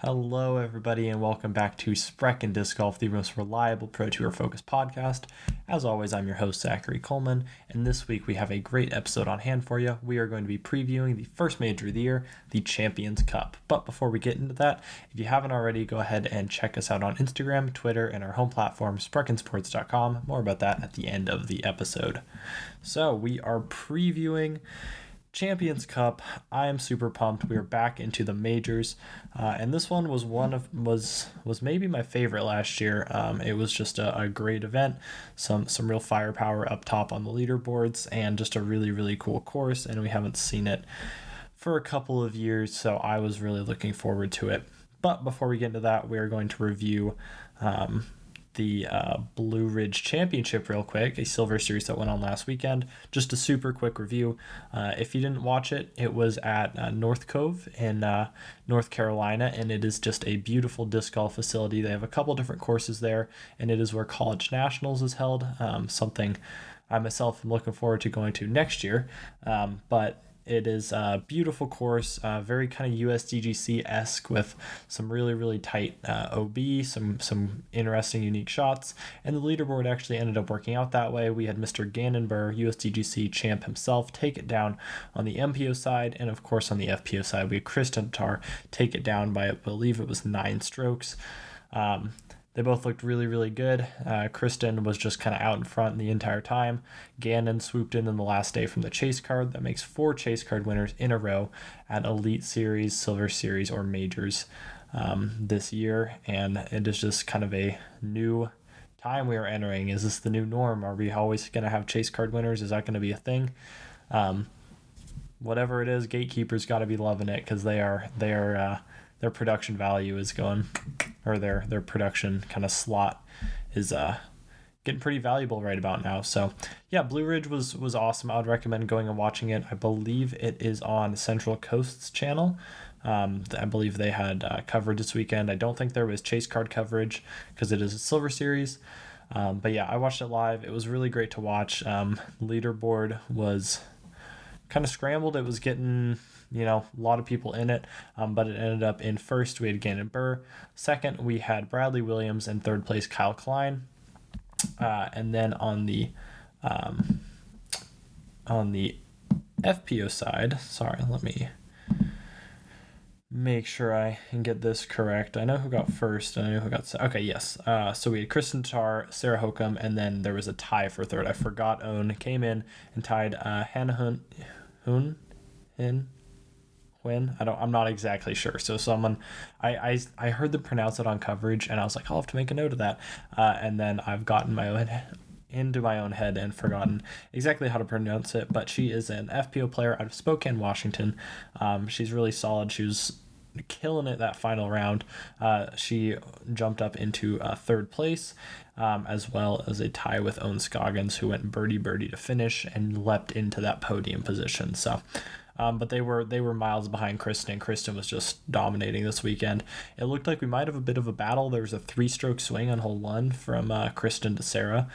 Hello, everybody, and welcome back to Sprechen Disc Golf, the most reliable Pro Tour focused podcast. As always, I'm your host, Zachary Coleman, and this week we have a great episode on hand for you. We are going to be previewing the first major of the year, the Champions Cup. But before we get into that, if you haven't already, go ahead and check us out on Instagram, Twitter, and our home platform, sprechensports.com. More about that at the end of the episode. So we are previewing Champions Cup. I am super pumped. We are back into the majors, and this one was was maybe my favorite last year. It was just a great event, some real firepower up top on the leaderboards, and just a really cool course. And we haven't seen it for a couple of years, so I was really looking forward to it. But before we get into that, we are going to review the Blue Ridge Championship real quick, a silver series that went on last weekend. Just a super quick review. If you didn't watch it, it was at North Cove in North Carolina, and it is just a beautiful disc golf facility. They have a couple different courses there, and it is where College Nationals is held, something I myself am looking forward to going to next year. But it is a beautiful course, very kind of USDGC-esque with some really tight OB, some interesting, unique shots. And the leaderboard actually ended up working out that way. We had Mr. Gannon-Burr, USDGC champ himself, take it down on the MPO side. And of course, on the FPO side, we had Kristen Tar take it down by, I believe it was 9 strokes. They both looked really good. Kristen was just kind of out in front the entire time. Gannon swooped in the last day from the chase card. That makes 4 chase card winners in a row at Elite Series, Silver Series, or Majors this year. And it is just kind of a new time we are entering. Is this the new norm? Are we always going to have chase card winners? Is that going to be a thing? Whatever it is, Gatekeeper's got to be loving it, because their production value is going, or their production kind of slot is getting pretty valuable right about now. So yeah, Blue Ridge was awesome. I would recommend going and watching it. I believe it is on Central Coast's channel. I believe they had coverage this weekend. I don't think there was chase card coverage because it is a Silver Series. But yeah, I watched it live. It was really great to watch. Leaderboard was kind of scrambled. It was getting a lot of people in it, but it ended up in first we had Gannon-Burr, second we had Bradley Williams, and third place Kyle Klein. And then on the FPO side, sorry, let me make sure I can get this correct. I know who got first, and I know who got okay, yes. So we had Kristen Tar, Sarah Hokum, and then there was a tie for third. I forgot Owen came in and tied Hannah I'm not exactly sure. So someone, I heard them pronounce it on coverage, and I was like, I'll have to make a note of that. And then I've gotten into my own head and forgotten exactly how to pronounce it. But she is an FPO player out of Spokane, Washington. She's really solid. She was killing it that final round. She jumped up into third place, as well as a tie with Owen Scoggins, who went birdie to finish and leapt into that podium position. So but they were miles behind Kristen, and Kristen was just dominating this weekend. It looked like we might have a bit of a battle. There was a 3-stroke swing on hole 1 from Kristen to Sarah.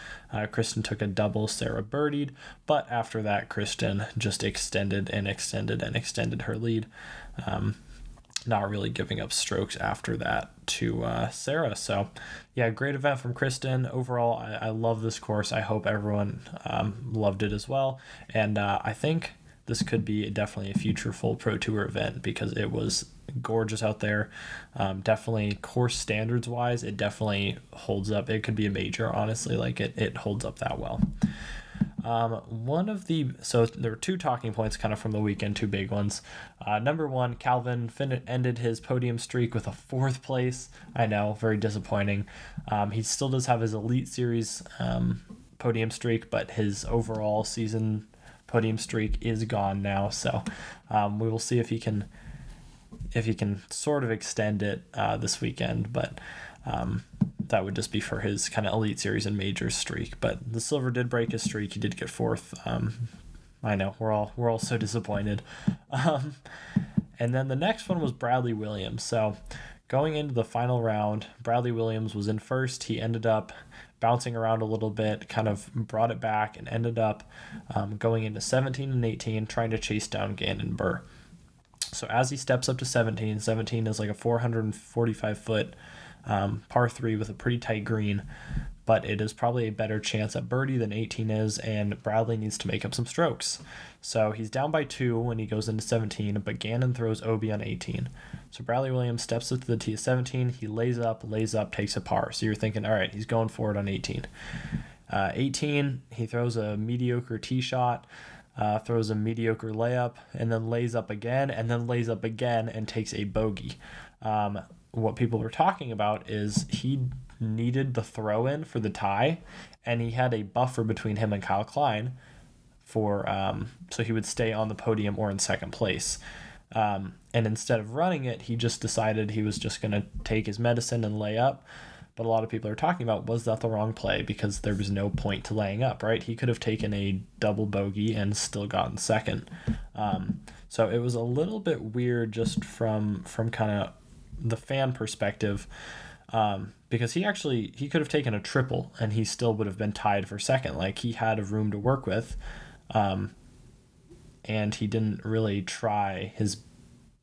Kristen took a double, Sarah birdied, but after that, Kristen just extended her lead. Not really giving up strokes after that to Sarah. So yeah, great event from Kristen. Overall, I love this course. I hope everyone loved it as well. And I think this could be definitely a future full Pro Tour event, because it was gorgeous out there. Definitely course standards wise, it definitely holds up. It could be a major, honestly. Like it holds up that well. So there were 2 talking points kind of from the weekend, 2 big ones. Number 1, Calvin ended his podium streak with a 4th place. I know, very disappointing. He still does have his Elite Series podium streak, but his overall season podium streak is gone now. So we will see if he can sort of extend it this weekend, but that would just be for his kind of Elite Series and Majors streak. But the silver did break his streak. He did get 4th. I know, we're all so disappointed. And then the next one was Bradley Williams. So going into the final round, Bradley Williams was in first. He ended up bouncing around a little bit, kind of brought it back, and ended up going into 17 and 18, trying to chase down Gannon-Burr. So as he steps up to 17, 17 is like a 445-foot par 3 with a pretty tight green, but it is probably a better chance at birdie than 18 is, and Bradley needs to make up some strokes. So he's down by 2 when he goes into 17, but Gannon throws OB on 18. So Bradley Williams steps up to the tee at 17, he lays up, takes a par. So you're thinking, all right, he's going for it on 18. 18, he throws a mediocre tee shot, throws a mediocre layup, and then lays up again, and takes a bogey. What people were talking about is he needed the throw-in for the tie, and he had a buffer between him and Kyle Klein for so he would stay on the podium or in second place. And instead of running it, he just decided he was just going to take his medicine and lay up. But a lot of people are talking about, was that the wrong play? Because there was no point to laying up, right? He could have taken a double bogey and still gotten second. So it was a little bit weird just from kind of the fan perspective, because he could have taken a triple and he still would have been tied for second. Like, he had a room to work with, and he didn't really try his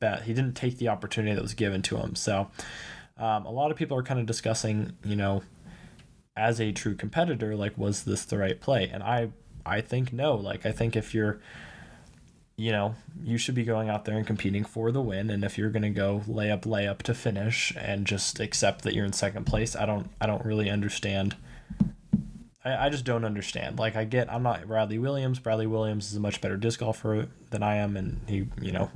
best. He didn't take the opportunity that was given to him. So a lot of people are kind of discussing, as a true competitor, like, was this the right play? And I think no. Like, I think if you're, you should be going out there and competing for the win. And if you're going to go lay up to finish and just accept that you're in second place, I don't really understand. I just don't understand. Like, I'm not Bradley Williams. Bradley Williams is a much better disc golfer than I am. And he,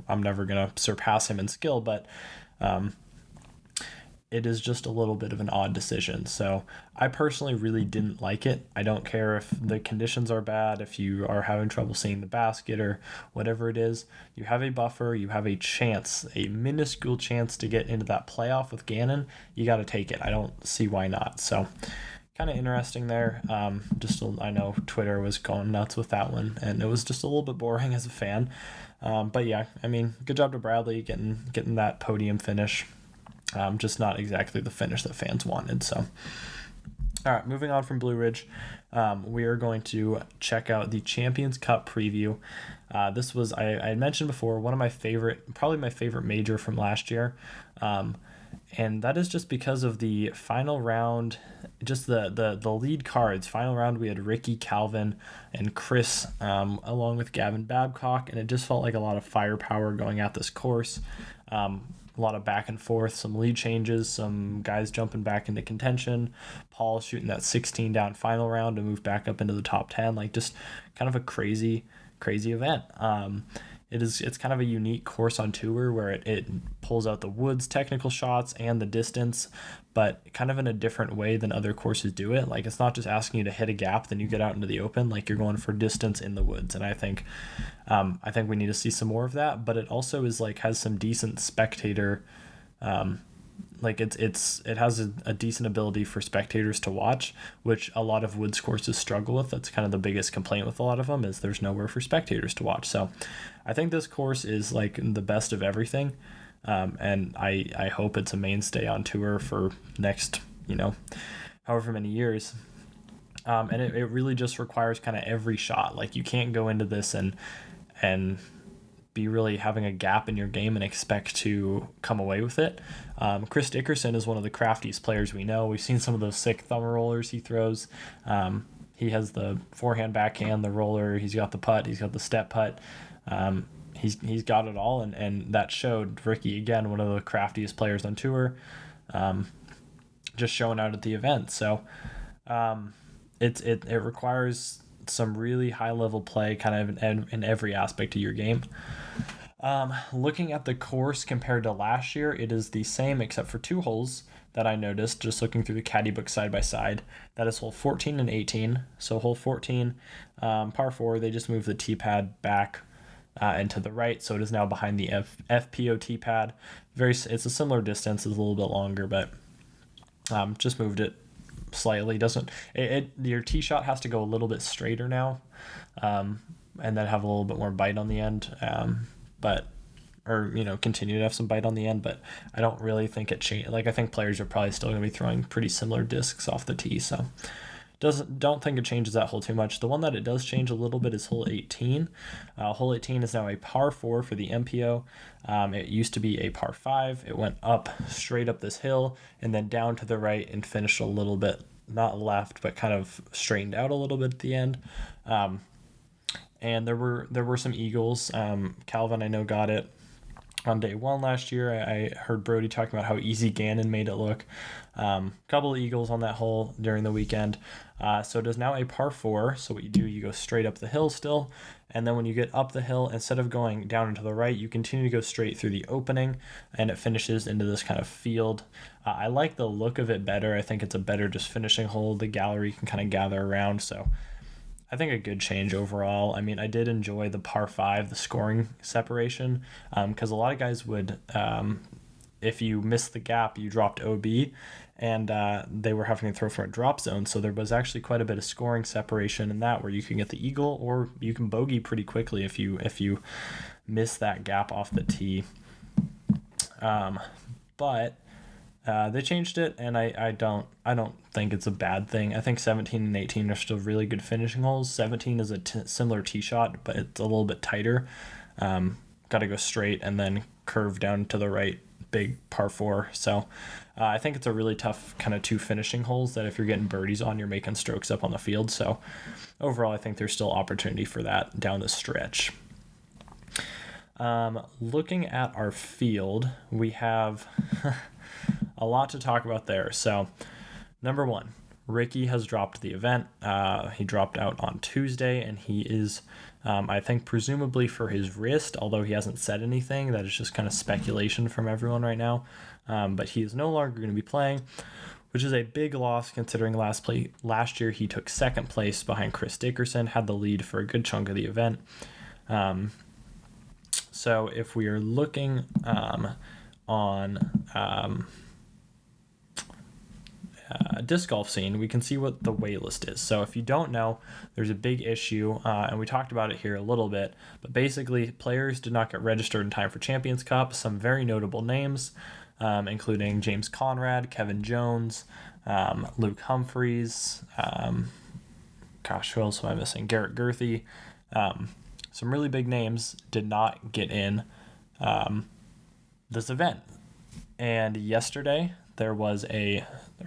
I'm never going to surpass him in skill, but, it is just a little bit of an odd decision. So I personally really didn't like it. I don't care if the conditions are bad, if you are having trouble seeing the basket or whatever it is. You have a buffer, you have a chance, a minuscule chance to get into that playoff with Gannon. You got to take it. I don't see why not. So kind of interesting there. I know Twitter was going nuts with that one, and it was just a little bit boring as a fan. But yeah, I mean, good job to Bradley getting that podium finish. Just not exactly the finish that fans wanted. So, all right, moving on from Blue Ridge, we are going to check out the Champions Cup preview. This was, I had mentioned before, probably my favorite major from last year. And that is just because of the final round, just the lead cards. Final round, we had Ricky, Calvin, and Chris, along with Gavin Babcock, and it just felt like a lot of firepower going at this course. A lot of back and forth, some lead changes, some guys jumping back into contention. Paul shooting that 16 down final round to move back up into the top 10. Like, just kind of a crazy event. It's kind of a unique course on tour where it pulls out the woods technical shots and the distance, but kind of in a different way than other courses do it. Like, it's not just asking you to hit a gap, then you get out into the open. Like, you're going for distance in the woods. And I think we need to see some more of that, but it also is like, has some decent spectator, like it has a decent ability for spectators to watch, which a lot of woods courses struggle with. That's kind of the biggest complaint with a lot of them, is there's nowhere for spectators to watch. So I think this course is like the best of everything. And I hope it's a mainstay on tour for next, however many years. And it really just requires kind of every shot. Like, you can't go into this and be really having a gap in your game and expect to come away with it. Chris Dickerson is one of the craftiest players we know. We've seen some of those sick thumb rollers he throws. He has the forehand, backhand, the roller. He's got the putt. He's got the step putt. He's got it all, and that showed. Ricky, again, one of the craftiest players on tour, just showing out at the event. So it requires some really high level play kind of in every aspect of your game. Looking at the course compared to last year, it is the same except for 2 holes that I noticed just looking through the caddy book side by side. That is hole 14 and 18. So hole 14, par 4, they just moved the tee pad back and to the right, so it is now behind the FPO tee pad. It's a similar distance, it's a little bit longer, but just moved it slightly. Your tee shot has to go a little bit straighter now, and then have a little bit more bite on the end, continue to have some bite on the end, but I don't really think it changed. Like, I think players are probably still going to be throwing pretty similar discs off the tee, so don't think it changes that hole too much. The one that it does change a little bit is hole 18. Hole 18 is now a par 4 for the MPO. It used to be a par 5. It went up, straight up this hill, and then down to the right and finished a little bit, not left, but kind of straightened out a little bit at the end. And there were some eagles. Calvin, I know, got it on day 1 last year. I heard Brody talking about how easy Gannon made it look. Couple of eagles on that hole during the weekend. So it is now a par 4. So what you do, you go straight up the hill still. And then when you get up the hill, instead of going down and to the right, you continue to go straight through the opening, and it finishes into this kind of field. I like the look of it better. I think it's a better just finishing hole. The gallery can kind of gather around. So I think a good change overall. I mean, I did enjoy the par 5, the scoring separation, because a lot of guys would, if you missed the gap, you dropped OB, and they were having to throw from a drop zone. So there was actually quite a bit of scoring separation in that, where you can get the eagle or you can bogey pretty quickly if you miss that gap off the tee. But they changed it, and I don't think it's a bad thing. I think 17 and 18 are still really good finishing holes. 17 is a similar tee shot, but it's a little bit tighter. Got to go straight and then curve down to the right, big par 4. So I think it's a really tough kind of 2 finishing holes that if you're getting birdies on, you're making strokes up on the field. So overall, I think there's still opportunity for that down the stretch. Looking at our field, we have a lot to talk about there. So number 1, Ricky has dropped the event. He dropped out on Tuesday, and he is, I think, presumably for his wrist, although he hasn't said anything. That is just kind of speculation from everyone right now. But he is no longer going to be playing, which is a big loss considering last year he took second place behind Chris Dickerson, had the lead for a good chunk of the event. So if we are looking on disc golf scene, we can see what the wait list is. So if you don't know, there's a big issue, and we talked about it here a little bit, but basically players did not get registered in time for Champions Cup. Some very notable names, including James Conrad, Kevin Jones, Luke Humphreys, who else am I missing? Garrett Gurthie. Some really big names did not get in this event. And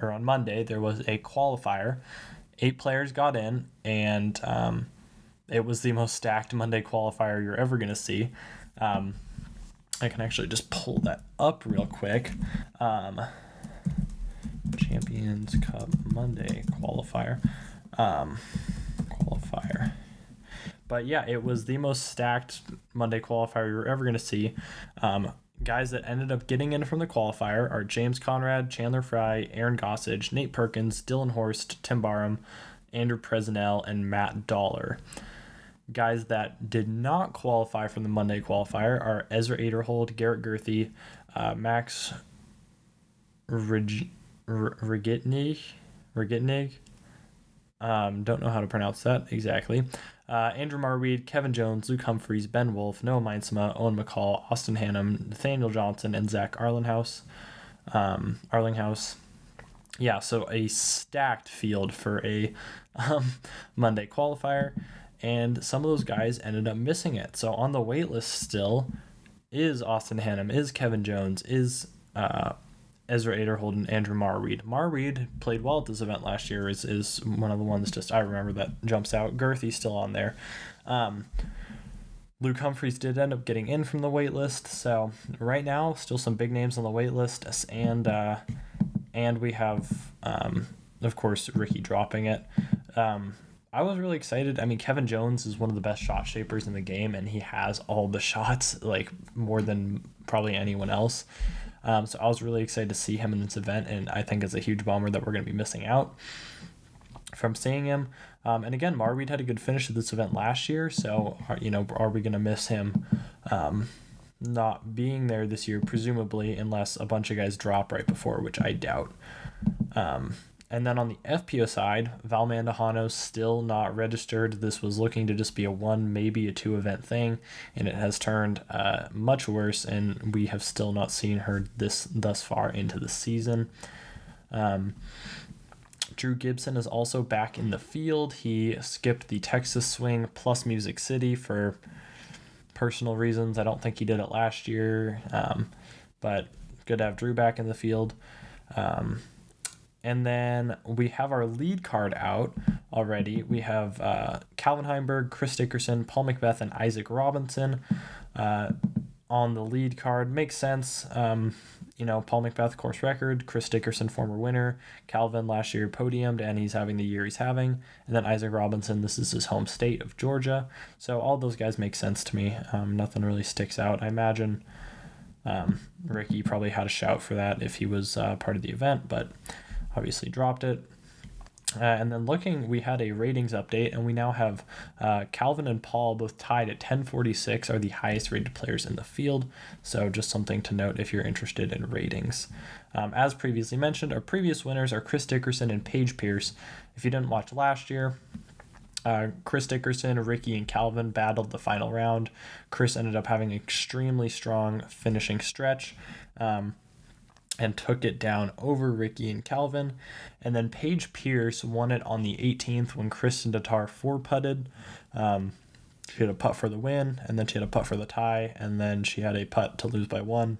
on Monday, there was a qualifier. 8 players got in, and it was the most stacked Monday qualifier you're ever going to see. I can actually just pull that up real quick. Champions Cup Monday qualifier. But yeah, it was the most stacked Monday qualifier you're ever going to see. Guys that ended up getting in from the qualifier are James Conrad, Chandler Fry, Aaron Gossage, Nate Perkins, Dylan Horst, Tim Barham, Andrew Presnell, and Matt Dollar. Guys that did not qualify from the Monday qualifier are Ezra Aderhold, Garrett Gurthie, Max Rigitnig. Don't know how to pronounce that exactly. Andrew Marweed, Kevin Jones, Luke Humphreys, Ben Wolf, Noah Meinsma, Owen McCall, Austin Hannum, Nathaniel Johnson, and Zach Arlinghouse. Yeah, so a stacked field for a Monday qualifier, and some of those guys ended up missing it. So on the wait list still is Austin Hannum, is Kevin Jones, is Ezra Aderhold, and Andrew Marweed. Marweed played well at this event last year, is one of the ones just I remember that jumps out. Gurthie's still on there. Luke Humphreys did end up getting in from the wait list, so right now still some big names on the wait list, and we have of course Ricky dropping it. I was really excited. I mean, Kevin Jones is one of the best shot shapers in the game, and he has all the shots, like more than probably anyone else. So I was really excited to see him in this event, and I think it's a huge bummer that we're going to be missing out from seeing him. And again, Marweed had a good finish at this event last year, so are we going to miss him not being there this year? Presumably, unless a bunch of guys drop right before, which I doubt. And then on the FPO side, Val Mandujano's still not registered. This was looking to just be a 1, maybe a 2 event thing, and it has turned much worse, and we have still not seen her thus far into the season. Drew Gibson is also back in the field. He skipped the Texas swing plus Music City for personal reasons. I don't think he did it last year, but good to have Drew back in the field. And then we have our lead card out already. We have Calvin Heimburg, Chris Dickerson, Paul McBeth, and Isaac Robinson on the lead card. Makes sense. Paul McBeth, course record. Chris Dickerson, former winner. Calvin last year podiumed, and he's having the year he's having. And then Isaac Robinson, this is his home state of Georgia. So all those guys make sense to me. Nothing really sticks out. I imagine Ricky probably had a shout for that if he was part of the event, but obviously dropped it. And then we had a ratings update, and we now have Calvin and Paul both tied at 1046, are the highest rated players in the field. So just something to note if you're interested in ratings. As previously mentioned, our previous winners are Chris Dickerson and Paige Pierce. If you didn't watch last year, Chris Dickerson, Ricky, and Calvin battled the final round. Chris ended up having an extremely strong finishing stretch. And took it down over Ricky and Calvin. And then Paige Pierce won it on the 18th when Kristen Tatar 4-putted. She had a putt for the win, and then she had a putt for the tie, and then she had a putt to lose by 1,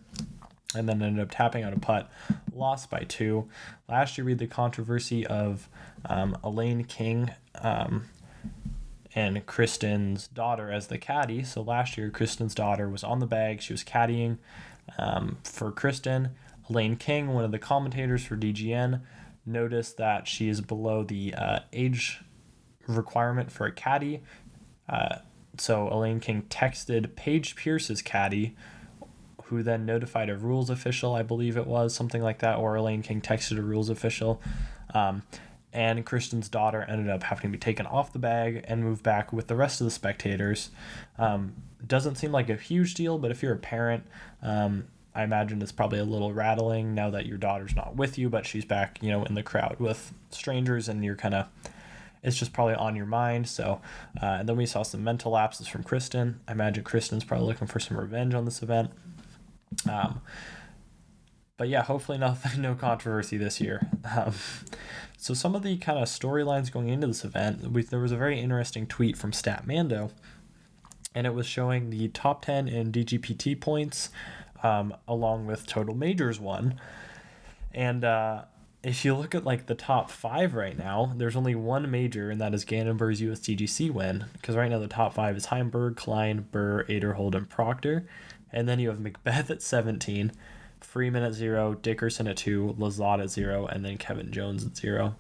and then ended up tapping out a putt, lost by 2. Last year we had the controversy of Elaine King and Kristen's daughter as the caddy. So last year Kristen's daughter was on the bag. She was caddying for Kristen. Elaine King, one of the commentators for DGN, noticed that she is below the age requirement for a caddy. So Elaine King texted Paige Pierce's caddy, who then notified a rules official, I believe it was, something like that, or Elaine King texted a rules official. And Kristen's daughter ended up having to be taken off the bag and moved back with the rest of the spectators. Doesn't seem like a huge deal, but if you're a parent, I imagine it's probably a little rattling now that your daughter's not with you, but she's back, in the crowd with strangers, and it's just probably on your mind. So, and then we saw some mental lapses from Kristen. I imagine Kristen's probably looking for some revenge on this event. But yeah, hopefully no controversy this year. So some of the kind of storylines going into this event, there was a very interesting tweet from Statmando, and it was showing the top 10 in DGPT points, along with total majors won. And if you look at the top 5 right now, there's only one major, and that is Gannonburg's USDGC win, because right now the top 5 is Heimburg, Klein, Burr, Aderhold, and Proctor. And then you have McBeth at 17, Freeman at 0, Dickerson at 2, Lazat at 0, and then Kevin Jones at 0.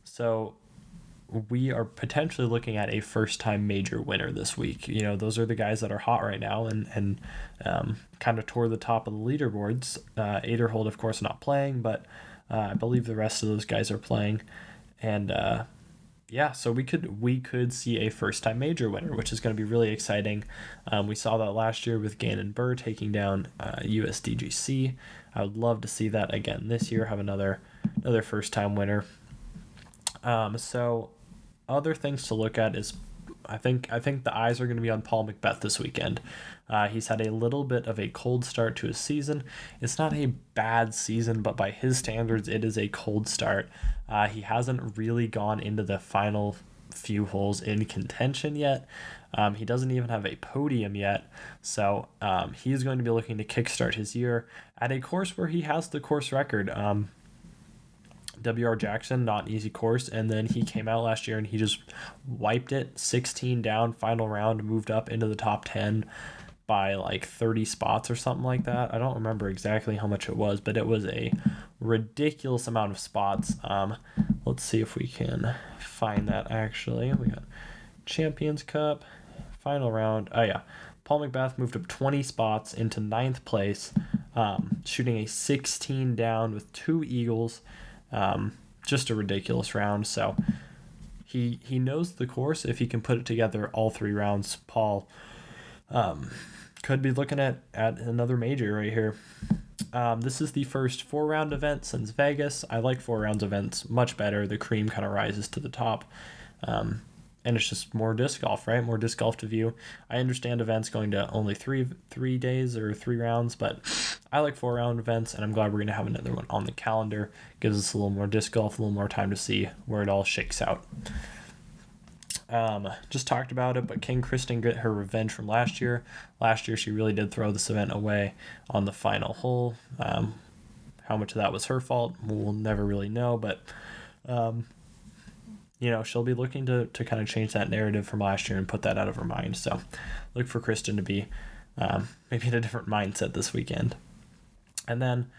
So we are potentially looking at a first-time major winner this week. Those are the guys that are hot right now and kind of tore the top of the leaderboards. Aderhold, of course, not playing, but I believe the rest of those guys are playing. And so we could see a first-time major winner, which is going to be really exciting. We saw that last year with Gannon Burr taking down USDGC. I would love to see that again this year, have another first-time winner. So other things to look at is I think the eyes are going to be on Paul McBeth this weekend. He's had a little bit of a cold start to his season. It's not a bad season, but by his standards, it is a cold start. He hasn't really gone into the final few holes in contention yet. He doesn't even have a podium yet. So he's going to be looking to kickstart his year at a course where he has the course record. W.R. Jackson, not an easy course, and then he came out last year and he just wiped it, 16 down, final round, moved up into the top 10 by 30 spots or something like that. I don't remember exactly how much it was, but it was a ridiculous amount of spots. Let's see if we can find that actually. We got Champions Cup, final round. Oh yeah, Paul McBeth moved up 20 spots into 9th place, shooting a 16 down with 2 eagles. Just a ridiculous round. So he knows the course. If he can put it together all 3 rounds, Paul could be looking at another major right here. This is the first 4-round event since Vegas. I like 4 rounds events much better. The cream kind of rises to the top. And it's just more disc golf, right? More disc golf to view. I understand events going to only three days or 3 rounds, but I like 4-round events, and I'm glad we're going to have another one on the calendar. Gives us a little more disc golf, a little more time to see where it all shakes out. Just talked about it, but can Kristen get her revenge from last year? Last year, she really did throw this event away on the final hole. How much of that was her fault, we'll never really know, but she'll be looking to kind of change that narrative from last year and put that out of her mind. So look for Kristen to be maybe in a different mindset this weekend. And then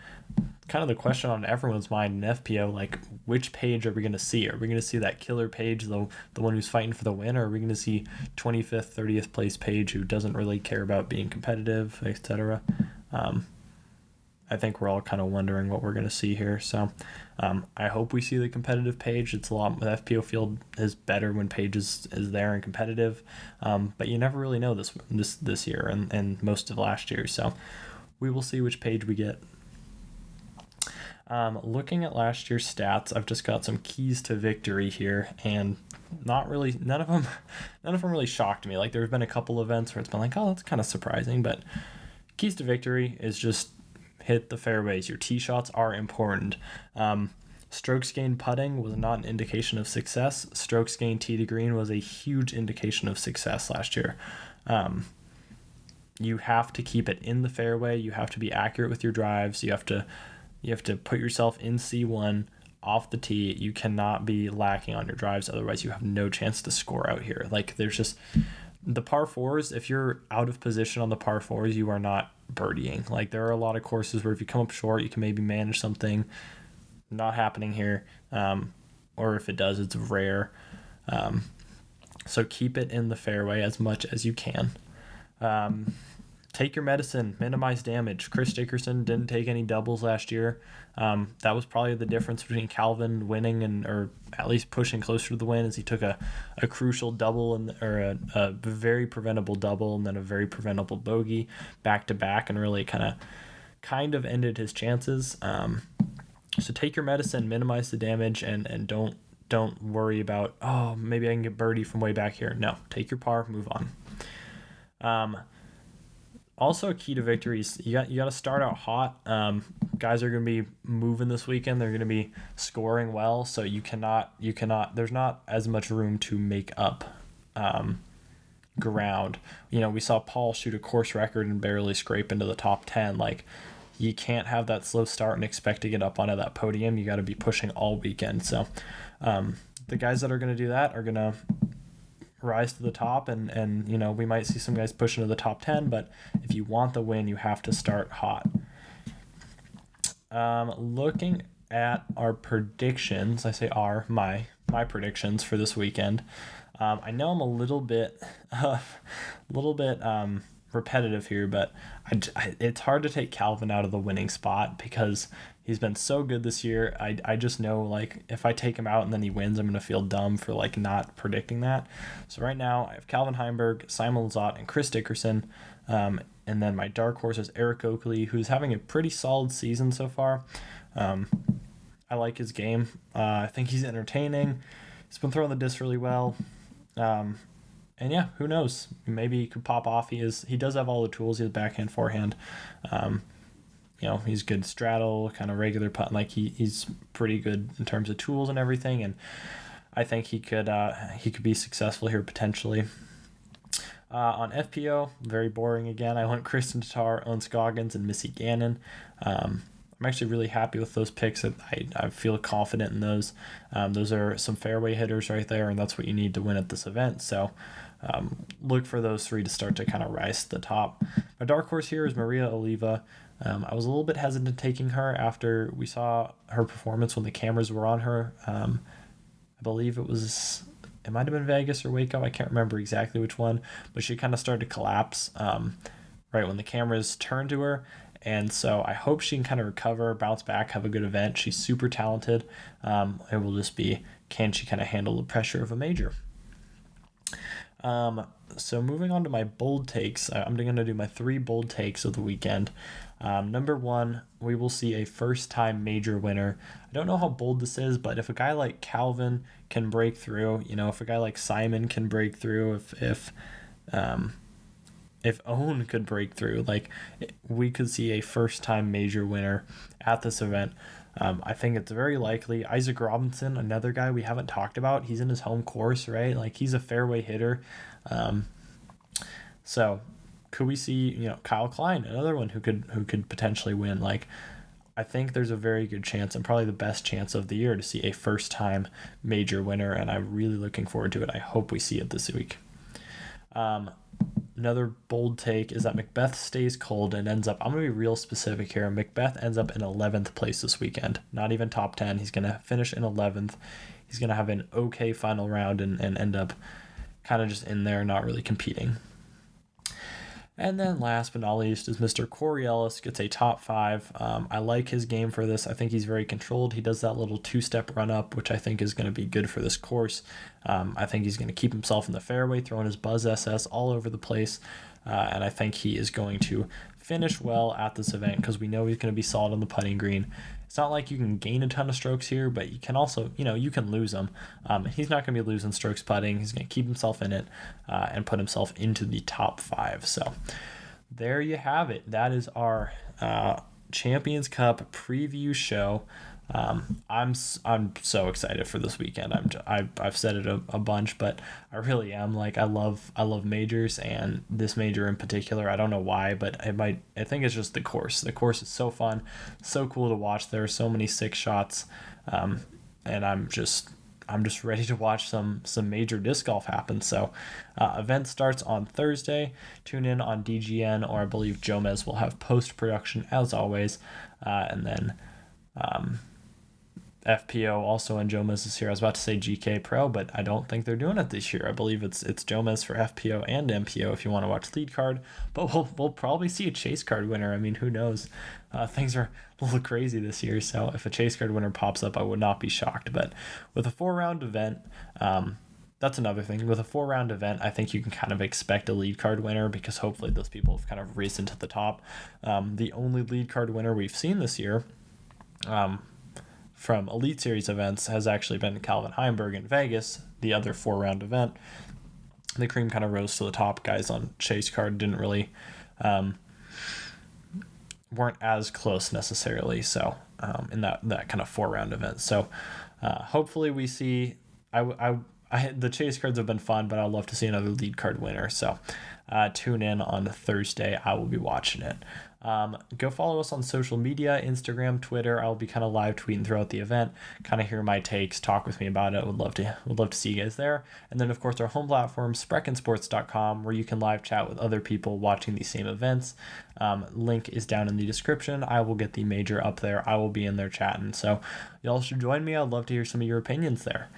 kind of the question on everyone's mind in FPO, like, which page are we going to see? Are we going to see that killer page, the one who's fighting for the win, or are we going to see 25th, 30th place page who doesn't really care about being competitive, etc.? I think we're all kind of wondering what we're going to see here. So I hope we see the competitive page. It's a lot. The FPO field is better when page is there and competitive, but you never really know this year and most of last year. So we will see which page we get. Looking at last year's stats, I've just got some keys to victory here, and none of them really shocked me. Like, there's been a couple events where it's been like, oh, that's kind of surprising, but keys to victory is just hit the fairways. Your tee shots are important. Strokes gained putting was not an indication of success. Strokes gained tee to green was a huge indication of success last year. You have to keep it in the fairway. You have to be accurate with your drives. You have to put yourself in C1 off the tee. You cannot be lacking on your drives. Otherwise, you have no chance to score out here. Like, there's just the par fours. If you're out of position on the par fours, you are not birdieing. Like, there are a lot of courses where if you come up short, you can maybe manage something. Not happening here. Or if it does, it's rare. So keep it in the fairway as much as you can. Take your medicine, minimize damage. Chris Dickerson didn't take any doubles last year. That was probably the difference between Calvin winning or at least pushing closer to the win, as he took a crucial double or a very preventable double and then a very preventable bogey back to back, and really kind of ended his chances. So take your medicine, minimize the damage, and don't worry about, oh, maybe I can get birdie from way back here. No, take your par, move on. Also, a key to victory is you got to start out hot. Guys are going to be moving this weekend. They're going to be scoring well, so you cannot. There's not as much room to make up ground. We saw Paul shoot a course record and barely scrape into the top 10. Like, you can't have that slow start and expect to get up onto that podium. You got to be pushing all weekend. So the guys that are going to do that are going to rise to the top, and we might see some guys push into the top 10, but if you want the win, you have to start hot. Looking at our predictions, I say my predictions for this weekend. I know I'm a little bit repetitive here, but it's hard to take Calvin out of the winning spot because he's been so good this year. I just know, like, if I take him out and then he wins, I'm going to feel dumb for, like, not predicting that. So right now I have Calvin Heimburg, Simon Lizotte, and Chris Dickerson. And then my dark horse is Eric Oakley, who's having a pretty solid season so far. I like his game. I think he's entertaining. He's been throwing the disc really well. And yeah, who knows? Maybe he could pop off. He does have all the tools. He has backhand, forehand. He's good straddle, kind of regular putt. Like, he's pretty good in terms of tools and everything. And I think he could be successful here potentially. On FPO, very boring again. I went Kristen Tatar, Owen Scoggins, and Missy Gannon. I'm actually really happy with those picks. I feel confident in those. Those are some fairway hitters right there, and that's what you need to win at this event. So look for those three to start to kind of rise to the top. My dark horse here is Maria Oliva. I was a little bit hesitant taking her after we saw her performance when the cameras were on her. I believe it might have been Vegas or Waco. I can't remember exactly which one, but she kind of started to collapse right when the cameras turned to her. And so I hope she can kind of recover, bounce back, have a good event. She's super talented. It will just be, can she kind of handle the pressure of a major? So moving on to my bold takes, I'm going to do my 3 bold takes of the weekend. Number 1, we will see a first-time major winner. I don't know how bold this is, but if a guy like Calvin can break through, if a guy like Simon can break through, if Owen could break through, we could see a first-time major winner at this event. I think it's very likely. Isaac Robinson, another guy we haven't talked about. He's in his home course, right? He's a fairway hitter. So could we see, Kyle Klein, another one who could potentially win? I think there's a very good chance, and probably the best chance of the year, to see a first-time major winner, and I'm really looking forward to it. I hope we see it this week. Another bold take is that Macbeth stays cold and ends up, I'm going to be real specific here, Macbeth ends up in 11th place this weekend. Not even top 10. He's going to finish in 11th. He's going to have an okay final round and end up kind of just in there, not really competing. And then last but not least is Mr. Corey Ellis gets a top 5. I like his game for this. I think he's very controlled. He does that little 2-step run up, which I think is going to be good for this course. I think he's going to keep himself in the fairway, throwing his Buzz SS all over the place. And I think he is going to finish well at this event because we know he's going to be solid on the putting green. It's not like you can gain a ton of strokes here, but you can also, you can lose them. He's not going to be losing strokes putting. He's going to keep himself in it and put himself into the top 5. So there you have it. That is our Champions Cup preview show. I'm so excited for this weekend. I've said it a bunch, but I really am. I love majors, and this major in particular. I don't know why, but I think it's just the course. The course is so fun, so cool to watch. There are so many 6 shots, and I'm just ready to watch some major disc golf happen. So event starts on Thursday. Tune in on DGN, or I believe Jomez will have post-production as always. And then FPO also, and Jomez is here. I was about to say GK Pro, but I don't think they're doing it this year. I believe it's Jomez for FPO and MPO if you want to watch lead card. But we'll probably see a chase card winner. I mean, who knows? Things are a little crazy this year, so if a chase card winner pops up, I would not be shocked. But with a 4-round event, that's another thing. With a 4-round event, I think you can kind of expect a lead card winner because hopefully those people have kind of risen to the top. The only lead card winner we've seen this year, from Elite Series events, has actually been Calvin Heimburg in Vegas, the other 4-round event. The cream kind of rose to the top. Guys on chase card didn't really weren't as close necessarily, so in that kind of 4-round event. So hopefully we see, the chase cards have been fun, but I'd love to see another lead card winner. So tune in on Thursday. I will be watching it. Go follow us on social media, Instagram, Twitter. I'll be kind of live tweeting throughout the event, kind of hear my takes, talk with me about it. Would love to see you guys there. And then of course our home platform, spreckensports.com, where you can live chat with other people watching these same events. Link is down in the description. I will get the major up there. I will be in there chatting. So y'all should join me. I'd love to hear some of your opinions there.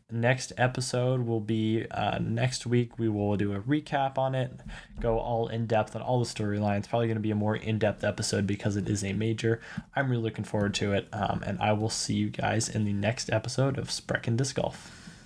Next episode will be next week. We will do a recap on it, go all in depth on all the storylines. Probably going to be a more in-depth episode because it is a major. I'm really looking forward to it, and I will see you guys in the next episode of Sprechen Disc Golf.